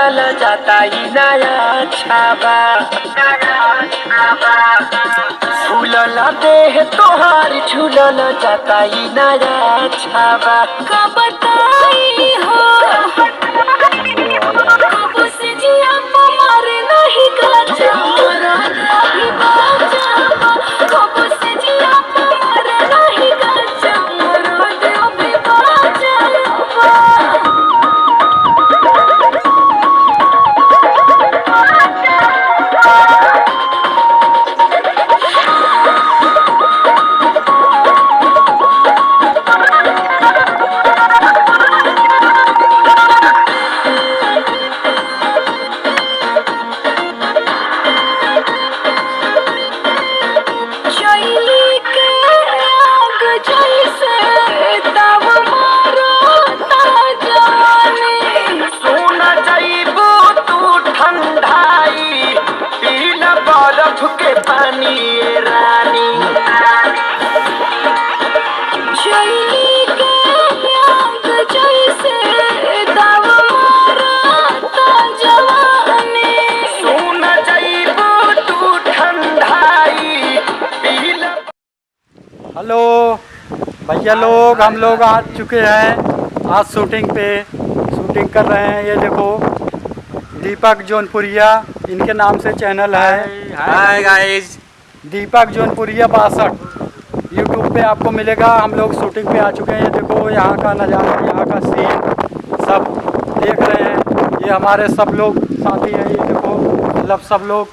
झूलल जाता ही नया छाबा फूलल देह तोहार झूलल जाता ही नया छाबा का बताई हो कब से जिया मारे नहीं गजा अभी बाजा कब से जिया मारे नहीं गजा अभी बाजा के पानी रानी शैली के आग जैसे दाव मारता जवानी सुन जाइबो तू ठंडाई पीला। हेलो भैया लोग, हम लोग आ चुके हैं आज शूटिंग कर रहे हैं। ये देखो दीपक जौनपुरिया इनके नाम से चैनल है। हाय गाइस, दीपक जौनपुरिया 62 यूट्यूब पे आपको मिलेगा। हम लोग शूटिंग पे आ चुके हैं। ये देखो यहाँ का नज़ारा, यहाँ का सीन सब देख रहे हैं। ये हमारे सब लोग साथी हैं। ये देखो मतलब सब लोग,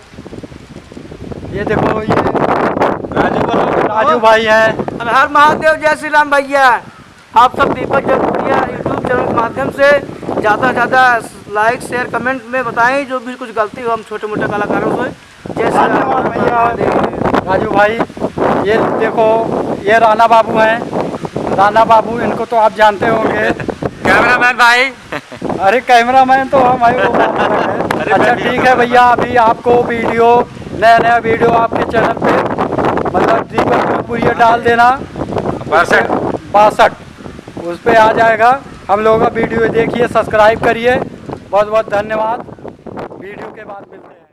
ये देखो ये राजू भाई हैं। हर महादेव, जय श्री राम। भैया आप सब दीपक जौनपुरिया यूट्यूब चैनल के माध्यम से ज़्यादा से ज़्यादा लाइक शेयर कमेंट में बताएं जो भी कुछ गलती हो हम छोटे मोटे कलाकारों से। जय श्री राम भैया। राजू भाई, ये देखो ये राणा बाबू हैं। राणा बाबू, इनको तो आप जानते होंगे। कैमरामैन भाई। अरे कैमरामैन तो हमारे को अच्छा ठीक है भैया। अभी आपको वीडियो नया वीडियो आपके चैनल पे मतलब दीपक जौनपुरिया डाल देना 62 उस पर आ जाएगा। हम लोगों का वीडियो देखिए, सब्सक्राइब करिए। बहुत बहुत धन्यवाद। वीडियो के बाद मिलते हैं।